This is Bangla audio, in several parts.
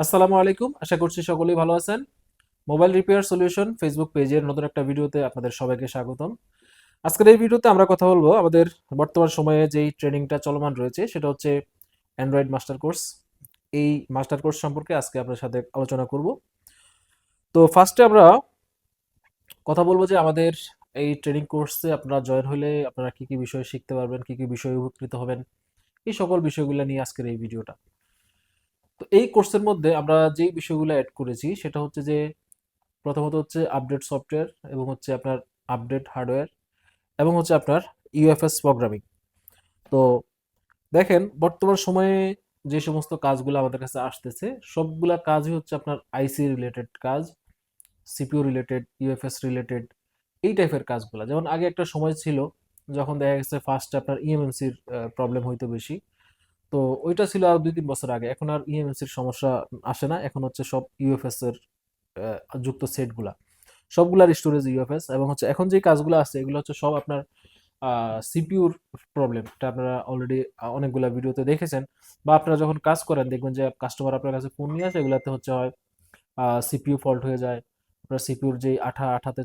আসসালামু আলাইকুম, আশা করছি সকলেই ভালো আছেন। মোবাইল রিপেয়ার সলিউশন ফেসবুক পেজের নতুন একটা ভিডিওতে আপনাদের সবাইকে স্বাগতম। আজকের এই ভিডিওতে আমরা কথা বলবো আমাদের বর্তমান সময়ে যেই ট্রেনিংটা চলমান রয়েছে সেটা হচ্ছে অ্যান্ড্রয়েড মাস্টার কোর্স। এই মাস্টার কোর্স সম্পর্কে আজকে আপনার সাথে আলোচনা করব। তো ফার্স্টে আমরা কথা বলবো যে আমাদের এই ট্রেনিং কোর্সে আপনারা জয়েন হলে আপনারা কি কি বিষয় শিখতে পারবেন, কি কি বিষয়ে উপকৃত হবেন, এই সকল বিষয়গুলো নিয়ে আজকের এই ভিডিওটা। তো এই কোর্সের মধ্যে আমরা যেই বিষয়গুলো অ্যাড করেছি সেটা হচ্ছে যে প্রথমত হচ্ছে আপডেট সফটওয়্যার এবং হচ্ছে আপনার আপডেট হার্ডওয়্যার এবং হচ্ছে আপনার ইউএফএস প্রোগ্রামিং। তো দেখেন বর্তমান সময়ে যে সমস্ত কাজগুলো আমাদের কাছে আসতেছে সবগুলা কাজই হচ্ছে আপনার আইসি রিলেটেড কাজ, সিপিইউ রিলেটেড, ইউএফএস রিলেটেড, এই টাইপের কাজগুলো। যেমন আগে একটা সময় ছিল যখন দেখা গেছে ফার্স্টে আপনার ইএমএমসির প্রবলেম হইতো বেশি। তো ওইটা ছিল আর 2-3 বছর আগে। এখন আর ইএমএমসির সমস্যা আসে না, এখন হচ্ছে সব ইউএফএস এর যুক্ত সেটগুলা, সবগুলার স্টোরেজ ইউএফএস। এবং হচ্ছে এখন যে কাজগুলো আছে এগুলো হচ্ছে সব আপনার সিপিইউর প্রবলেম। এটা আপনারা অলরেডি অনেকগুলা ভিডিওতে দেখেছেন, বা আপনারা যখন কাজ করেন দেখবেন যে কাস্টমার আপনার কাছে ফোন নিয়ে আসে, এগুলাতে হচ্ছে হয় সিপিইউ ফল্ট হয়ে যায়, আপনার সিপিইউর যে আঠাতে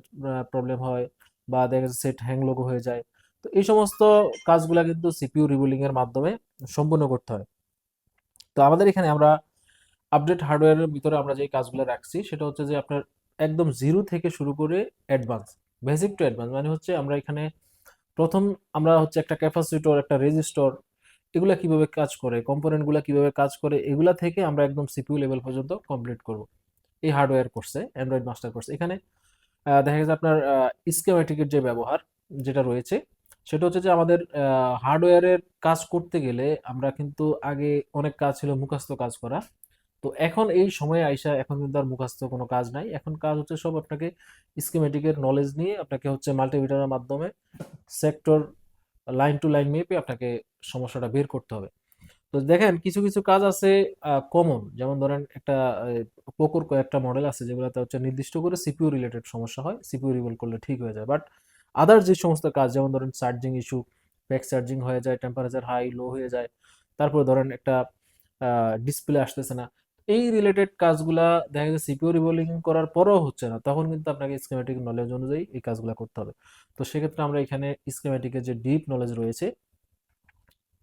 প্রবলেম হয়, বা দেখা যাচ্ছে সেট হ্যাং লোগো হয়ে যায়। তো এই সমস্ত কাজগুলা কিন্তু সিপিইউ রিবুলিং এর মাধ্যমে সম্পূর্ণ করতে হয়। তো আমাদের এখানে আমরা আপডেট হার্ডওয়্যারের ভিতরে আমরা যে কাজগুলো রাখছি সেটা হচ্ছে যে আপনার একদম জিরো থেকে শুরু করে অ্যাডভান্স, বেসিক টু অ্যাডভান্স। মানে হচ্ছে আমরা এখানে প্রথম আমরা হচ্ছে একটা ক্যাপাসিটর, একটা রেজিস্টর, এগুলা কিভাবে কাজ করে, কম্পোনেন্টগুলো কিভাবে কাজ করে, এগুলা থেকে আমরা একদম সিপিইউ লেভেল পর্যন্ত কমপ্লিট করব এই হার্ডওয়্যার কোর্সে, অ্যান্ড্রয়েড মাস্টার কোর্স। এখানে দেখা গেছে আপনার স্কিমেটিকের যে ব্যবহার যেটা রয়েছে সেটা হচ্ছে যে আমাদের হার্ডওয়্যারের কাজ করতে গেলে আমরা কিন্তু আগে অনেক কাজ ছিল মুখস্থ কাজ করা। তো এখন এই সময়ে আইসা এখন কিন্তু আর মুখস্থ কোনো কাজ নাই, এখন কাজ হচ্ছে সব আপনাকে স্কিমেটিকের নলেজ নিয়ে আপনাকে হচ্ছে মাল্টিমিটারের মাধ্যমে সেক্টর, লাইন টু লাইন মেপে আপনাকে সমস্যাটা বের করতে হবে। তো দেখেন কিছু কিছু কাজ আছে কমন, যেমন ধরেন একটা পোকোর কয়েকটা মডেল আছে যেগুলোতে হচ্ছে নির্দিষ্ট করে সিপিইউ রিলেটেড সমস্যা হয়, সিপিইউ রিভোল্ট করলে ঠিক হয়ে যায়। বাট আদার যে সমস্ত কাজ, যেমন ধরেন চার্জিং ইস্যু, ব্যাক চার্জিং হয়ে যায়, টেম্পারেচার হাই লো হয়ে যায়, তারপরে ধরেন একটা ডিসপ্লে আসতেছে না, এই রিলেটেড কাজগুলা দেখা যায় সিপিইউ রিভোলিং করার পরেও হচ্ছে না, তখন কিন্তু আপনাকে স্কিমেটিক নলেজ অনুযায়ী এই কাজগুলো করতে হবে। তো সেক্ষেত্রে আমরা এখানে স্কিমেটিকের যে ডিপ নলেজ রয়েছে,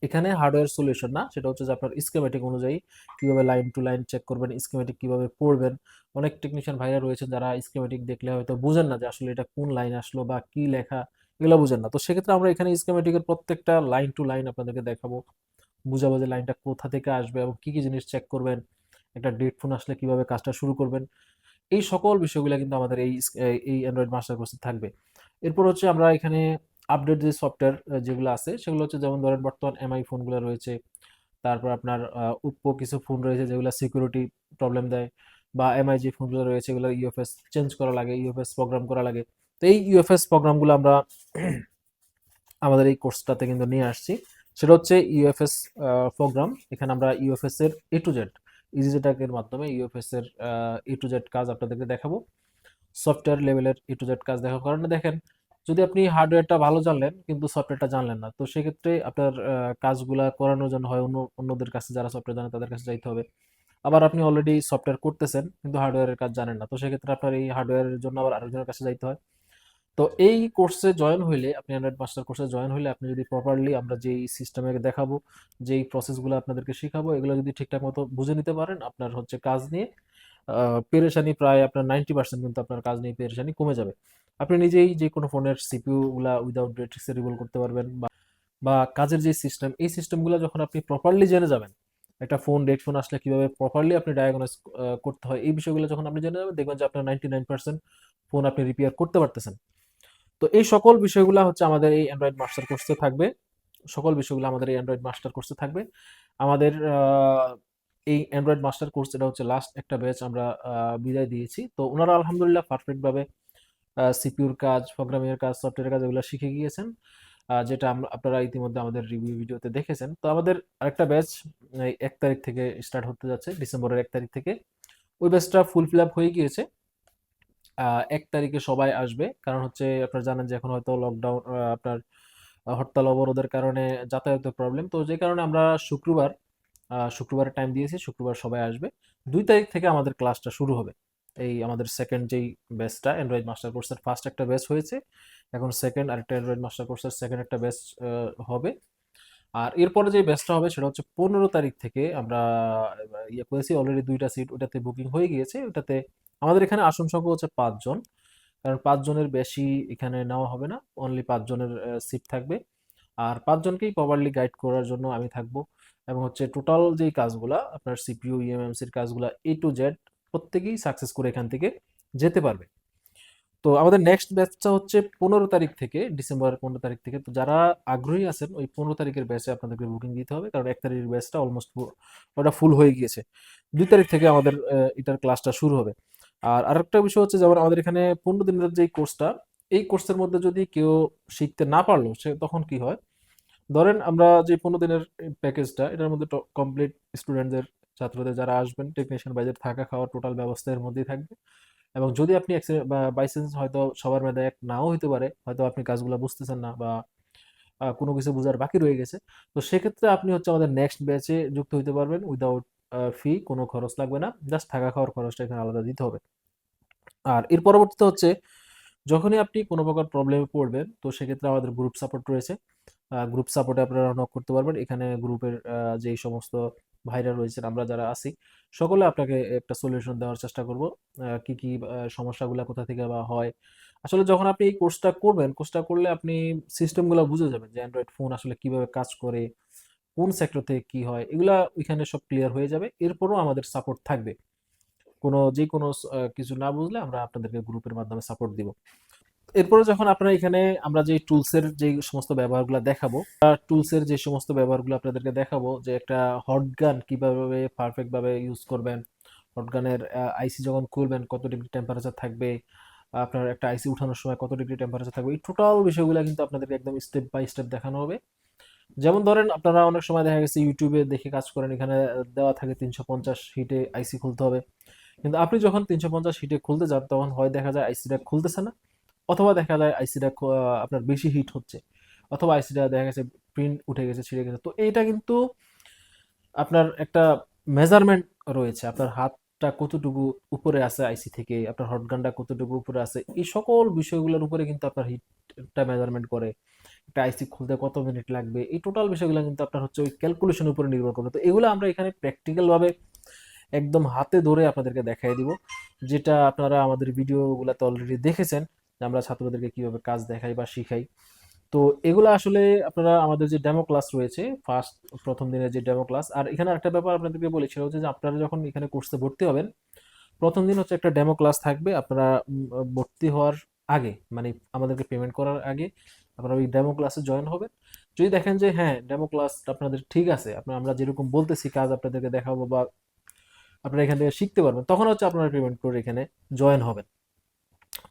এখানে হার্ডওয়্যার সলিউশন না, সেটা হচ্ছে যে আপনার স্কিমেটিক অনুযায়ী কিভাবে লাইন টু লাইন চেক করবেন, স্কিমেটিক কিভাবে পড়বেন। অনেক টেকনিশিয়ান ভাইরা রয়েছেন যারা স্কিমেটিক দেখলে হয়তো বুঝেন না যে আসলে এটা কোন লাইন আসলো বা কি লেখা, এগুলো বুঝেন না। তো সেক্ষেত্রে আমরা এখানে স্কিমেটিকের প্রত্যেকটা লাইন টু লাইন আপনাদেরকে দেখাবো, বুঝাবো যে লাইনটা কোথা থেকে আসবে এবং কি কি জিনিস চেক করবেন, একটা ডেড ফোন আসলে কিভাবে কাজটা শুরু করবেন। এই সকল বিষয়গুলো কিন্তু আমাদের এই অ্যান্ড্রয়েড মাস্টার কোর্সে থাকবে। এরপর হচ্ছে আমরা এখানে আপডেট যে সফটওয়্যার যেগুলো আছে সেগুলো হচ্ছে, যেমন ধরেন বর্তমান এমআই ফোনগুলো রয়েছে, তারপর আপনার ওপ্পো কিছু ফোন রয়েছে যেগুলো সিকিউরিটি প্রবলেম দেয়, বা এমআই যে ফোনগুলো রয়েছে এগুলো ইউএফএস চেঞ্জ করা লাগে, ইউএফএস প্রোগ্রাম করা লাগে। তো এই ইউএফএস প্রোগ্রামগুলো আমরা আমাদের এই কোর্সটাতে কিন্তু নিয়ে আসছি। সেটা হচ্ছে ইউএফএস প্রোগ্রাম। এখানে আমরা ইউএফএস এর এ টু জেড, ইজিজেটাকের মাধ্যমে ইউএফএস এর এ টু জেড কাজ আপনাদেরকে দেখাবো, সফটওয়্যার লেভেলের এ টু জেড কাজ দেখার কারণে দেখেন, যদি আপনি হার্ডওয়্যারটা ভালো জানলেন কিন্তু সফটওয়্যারটা জানলেন না, তো সেক্ষেত্রে আপনার কাজগুলা করানোর জন্য হয় অন্যদের কাছে, যারা সফটওয়্যার জানে তাদের কাছে যাইতে হবে। আবার আপনি অলরেডি সফটওয়্যার করতেছেন কিন্তু হার্ডওয়্যারের কাজ জানেন না, তো সেক্ষেত্রে আপনার এই হার্ডওয়্যারের জন্য আবার আরেকজনের কাছে যাইতে হয়। তো এই কোর্সে জয়েন হইলে, আপনি অ্যান্ড্রয়েড মাস্টার কোর্সে জয়েন হইলে, আপনি যদি প্রপারলি আমরা যেই সিস্টেমে দেখাবো, যেই প্রসেসগুলো আপনাদেরকে শেখাবো, এগুলো যদি ঠিকঠাক মতো বুঝে নিতে পারেন, আপনার হচ্ছে কাজ নিয়ে পেরেশানি প্রায় আপনার 90% কিন্তু আপনার কাজ নিয়ে পেরেশানি কমে যাবে। আপনি নিজেই যে কোনো ফোনের সিপিইউ গুলা উইদাউট ব্রেট্রিক্সে রিভল করতে পারবেন, বা কাজের যে সিস্টেম, এই সিস্টেমগুলো যখন আপনি প্রপারলি জেনে যাবেন, একটা ফোন ডেড ফোন আসলে কিভাবে প্রপারলি আপনি ডায়াগনোজ করতে হয়, এই বিষয়গুলো যখন আপনি জেনে যাবেন দেখবেন যে আপনার 99% ফোন আপনি রিপেয়ার করতে পারতেছেন। তো এই সকল বিষয়গুলো হচ্ছে আমাদের এই অ্যান্ড্রয়েড মাস্টার কোর্সে থাকবে, সকল বিষয়গুলো আমাদের এই অ্যান্ড্রয়েড মাস্টার কোর্সে থাকবে। আমাদের এই অ্যান্ড্রয়েড মাস্টার কোর্স এটা হচ্ছে লাস্ট একটা ব্যাচ আমরা বিদায় দিয়েছি। তো ওনারা আলহামদুলিল্লাহ পারফেক্ট ভাবে সিপিইউর কাজ, প্রোগ্রামিং এর কাজ, সফটওয়্যারের কাজ এগুলো শিখে গিয়েছেন, যেটা আপনারা ইতিমধ্যে আমাদের রিভিউ ভিডিওতে দেখেছেন। তো আমাদের আরেকটা ব্যাচ এই 1 তারিখ থেকে স্টার্ট হতে যাচ্ছে, ডিসেম্বরের 1 তারিখ থেকে। ওই ব্যাচটা ফুল ফিল আপ হয়ে গিয়েছে। 1 তারিখে সবাই আসবে, কারণ হচ্ছে আপনারা জানেন যে এখন হয়তো লকডাউন, আপনার হরতাল অবরোধের কারণে যাতায়াতের প্রবলেম, তো যে কারণে আমরা শুক্রবার শুক্রবারের টাইম দিয়েছি, শুক্রবার সবাই আসবে। 2 তারিখ থেকে আমাদের ক্লাসটা শুরু হবে। এই আমাদের সেকেন্ড যেই ব্যাচটা অ্যান্ড্রয়েড মাস্টার কোর্সের ফার্স্ট একটা ব্যাচ হয়েছে, এখন সেকেন্ড আরেকটা অ্যান্ড্রয়েড মাস্টার কোর্সের সেকেন্ড একটা ব্যাচ হবে। আর এরপরে যে ব্যাচটা হবে সেটা হচ্ছে 15 তারিখ থেকে। আমরা ইয়ে করেছি অলরেডি 2টা সিট, ওটাতে বুকিং হয়ে গিয়েছে। ওটাতে আমাদের এখানে আসন সংখ্যা হচ্ছে 5 জন, কারণ 5 জনের বেশি এখানে নেওয়া হবে না, অনলি 5 জনের সিট থাকবে। আর 5 জনকেই প্রপারলি গাইড করার জন্য আমি থাকবো। এবং হচ্ছে টোটাল যেই কাজগুলা আপনার সিপিইউ ইএমএমসির কাজগুলা A to Z প্রত্যেকেই সাকসেস করে এখান থেকে যেতে পারবে। তো আমাদের নেক্সট ব্যাচটা হচ্ছে 15 তারিখ থেকে, ডিসেম্বরের 15 তারিখ থেকে। তো যারা আগ্রহী আছেন ওই 15 তারিখের ব্যাচে আপনাদেরকে বুকিং দিতে হবে, কারণ 1 তারিখের ব্যাচটা অলমোস্ট ওটা ফুল হয়ে গিয়েছে। 2 তারিখ থেকে আমাদের এটার ক্লাসটা শুরু হবে। আর আরেকটা বিষয় হচ্ছে, যেমন আমাদের এখানে 15 দিনের যে কোর্সটা, এই কোর্সের মধ্যে যদি কেউ শিখতে না পারলো সে তখন কি হয়, ধরেন আমরা যে 15 দিনের প্যাকেজটা, এটার মধ্যে কমপ্লিট স্টুডেন্টদের, ছাত্রদের যারা আসবেন, টেকনিশিয়ান বাইদের থাকা খাওয়ার টোটাল ব্যবস্থা এর মধ্যেই থাকবে। এবং যদি আপনি বা বাই চান্স হয়তো সবার মেধা এক নাও হইতে পারে, হয়তো আপনি কাজগুলো বুঝতেছেন না বা কোনো কিছু বোঝার বাকি রয়ে গেছে, তো সেক্ষেত্রে আপনি হচ্ছে আমাদের নেক্সট ব্যাচে যুক্ত হইতে পারবেন উইদাউট ফি, কোনো খরচ লাগবে না, জাস্ট থাকা খাওয়ার খরচটা এখানে আলাদা দিতে হবে। আর এর পরবর্তীতে হচ্ছে, যখনই আপনি কোনো প্রকার প্রবলেমে পড়বেন, তো সেক্ষেত্রে আমাদের গ্রুপ সাপোর্ট রয়েছে। গ্রুপ সাপোর্টে আপনারা নক করতে পারবেন। এখানে গ্রুপের যেই সমস্ত ভাইরা রয়েছেন, আমরা যারা আছি, সকলে আপনাকে একটা সলিউশন দেওয়ার চেষ্টা করব। কি কি সমস্যাগুলো কোথা থেকে বা হয়। আসলে যখন আপনি এই কোর্সটা করবেন, কোর্সটা করলে আপনি সিস্টেমগুলো বুঝে যাবেন যে অ্যান্ড্রয়েড ফোন আসলে কিভাবে কাজ করে, কোন সেক্টর থেকে কি হয়, এগুলা ওইখানে সব ক্লিয়ার হয়ে যাবে। এরপরও আমাদের সাপোর্ট থাকবে। যে কোনো কিছু না বুঝলে আমরা আপনাদেরকে গ্রুপের মাধ্যমে সাপোর্ট দিব। এরপরে যখন আপনারা এখানে, আমরা যে টুলসের যে সমস্ত ব্যবহারগুলো দেখাবো, টুলসের যে সমস্ত ব্যবহারগুলো আপনাদেরকে দেখাবো, যে একটা হট গান কিভাবে পারফেক্ট ভাবে ইউজ করবেন, হট গানের আইসি যখন খুলবেন কত ডিগ্রি টেম্পারেচার থাকবে, আপনার একটা আইসি উঠানোর সময় কত ডিগ্রি টেম্পারেচার থাকবে, এই টোটাল বিষয়গুলো কিন্তু আপনাদেরকে একদম স্টেপ বাই স্টেপ দেখানো হবে। যেমন ধরেন আপনারা অনেক সময় দেখা গেছে ইউটিউবে দেখে কাজ করেন, এখানে দেওয়া থাকে 350 হিটে আইসি খুলতে হবে। কিন্তু আপনি যখন 350 হিটে খুলতে যান, তখন হয় দেখা যায় আইসিটা খুলতেছে না, অথবা দেখা যায় আইসিটা আপনার বেশি হিট হচ্ছে, অথবা আইসিটা দেখা গেছে প্রিন্ট উঠে গেছে, ছিঁড়ে গেছে। তো এইটা কিন্তু আপনার একটা মেজারমেন্ট রয়েছে, আপনার হাতটা কতটুকু উপরে আছে আইসি থেকে, আপনার হটগানটা কতটুকু উপরে আছে, এই সকল বিষয়গুলোর উপরে কিন্তু আপনার হিটটা মেজারমেন্ট করে। একটা আইসি খুলতে কত মিনিট লাগবে, এই টোটাল বিষয়গুলো কিন্তু আপনার হচ্ছে ওই ক্যালকুলেশনের উপরে নির্ভর করবে। তো এগুলো আমরা এখানে প্র্যাকটিক্যাল ভাবে একদম হাতে ধরে আপনাদেরকে দেখাই দিব, যেটা আপনারা আমাদের ভিডিওগুলোতে অলরেডি দেখেছেন, যে আমরা ছাত্রদেরকে কিভাবে কাজ দেখাই বা শিখাই। তো এগুলো আসলে আপনারা আমাদের যে ডেমো ক্লাস রয়েছে, প্রথম দিনের যে ডেমো ক্লাস। আর এখানে একটা ব্যাপার আপনাদেরকে বলি, সেটা হচ্ছে যে আপনারা যখন এখানে কোর্সে ভর্তি হবেন, প্রথম দিন হচ্ছে একটা ডেমো ক্লাস থাকবে। আপনারা ভর্তি হওয়ার আগে, মানে আমাদেরকে পেমেন্ট করার আগে আপনারা ওই ডেমো ক্লাসে জয়েন হবেন। যদি দেখেন যে হ্যাঁ ডেমো ক্লাস আপনাদের ঠিক আছে, আমরা যেরকম বলতেছি কাজ আপনাদেরকে দেখাবো বা আপনারা এখান থেকে শিখতে পারবেন, তখন হচ্ছে আপনারা পেমেন্ট করে এখানে জয়েন হবেন।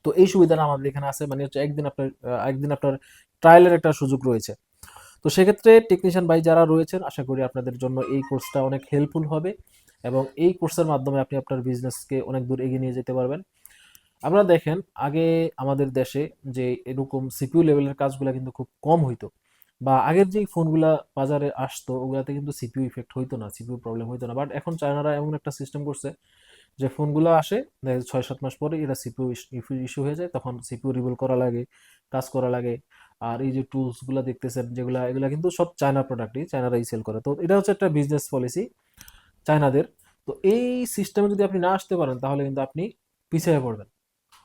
তো এই সুবিধাটা আমাদের এখানে আছে, মানে হচ্ছে একদিন আপনার ট্রায়ালের একটা সুযোগ রয়েছে। তো সেক্ষেত্রে টেকনিশিয়ান ভাই যারা রয়েছেন, আশা করি আপনাদের জন্য এই কোর্সটা অনেক হেল্পফুল হবে, এবং এই কোর্সের মাধ্যমে আপনি আপনার বিজনেসকে অনেক দূর এগিয়ে নিয়ে যেতে পারবেন। আমরা দেখেন আগে আমাদের দেশে যে এরকম সিপিইউ লেভেলের কাজগুলো কিন্তু খুব কম হইতো, বা আগের যেই ফোনগুলা বাজারে আসতো ওগুলাতে কিন্তু সিপিইউ ইফেক্ট হইতো না, সিপিইউ প্রবলেম হইতো না। বাট এখন চায়নারা এমন একটা সিস্টেম করছে যে ফোনগুলো আসে, 6-7 মাস পরে এরা সিপিইউ ইস্যু হয়ে যায়, তখন সিপিইউ রিভুল করা লাগে, কাজ করা লাগে। আর এই যে টুলস গুলা দেখতেছেন যেগুলা, এগুলা কিন্তু সব চায়না প্রোডাক্টই, চায়নারাই সেল করে। তো এটা হচ্ছে একটা বিজনেস পলিসি চায়নাদের। তো এই সিস্টেমে যদি আপনি না আসতে পারেন, তাহলে কিন্তু আপনি পিছিয়ে পড়বেন।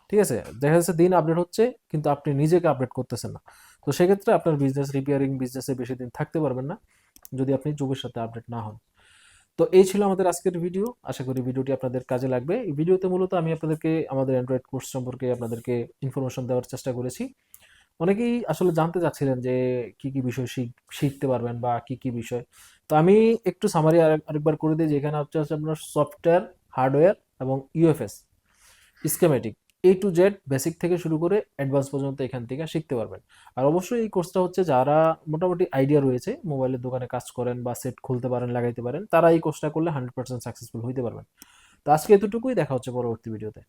ঠিক আছে, দেখা যাচ্ছে দিন আপডেট হচ্ছে কিন্তু আপনি নিজেকে আপডেট করতেছেন না। তো সেক্ষেত্রে আপনার বিজনেস, রিপেয়ারিং বিজনেসে বেশি দিন থাকতে পারবেন না যদি আপনি যুগের সাথে আপডেট না হন। তো এই ছিল আমাদের আজকের ভিডিও। আশা করি ভিডিওটি আপনাদের কাজে লাগবে। এই ভিডিওতে মূলত আমি আপনাদেরকে আমাদের অ্যান্ড্রয়েড কোর্স সম্পর্কে আপনাদেরকে ইনফরমেশন দেওয়ার চেষ্টা করেছি। অনেকেই আসলে জানতে চাচ্ছিলেন যে কি কি বিষয় শিখতে পারবেন বা কি কি বিষয়। তো আমি একটু সামারি আরেকবার করে দিই, যেখানে হচ্ছে আপনার সফটওয়্যার, হার্ডওয়্যার এবং UFS schematic, A to Z basic থেকে শুরু করে অ্যাডভান্স পর্যন্ত এখান থেকে শিখতে পারবেন। আর অবশ্যই এই কোর্সটা হচ্ছে যারা মোটামুটি আইডিয়া রয়েছে, মোবাইলের দোকানে কাজ করেন বা সেট খুলতে পারেন, লাগাইতে পারেন, তারা এই কোর্সটা করলে 100% সাকসেসফুল হইতে পারবেন। তো আজকে এতটুকুই, দেখা হচ্ছে পরবর্তী ভিডিওতে।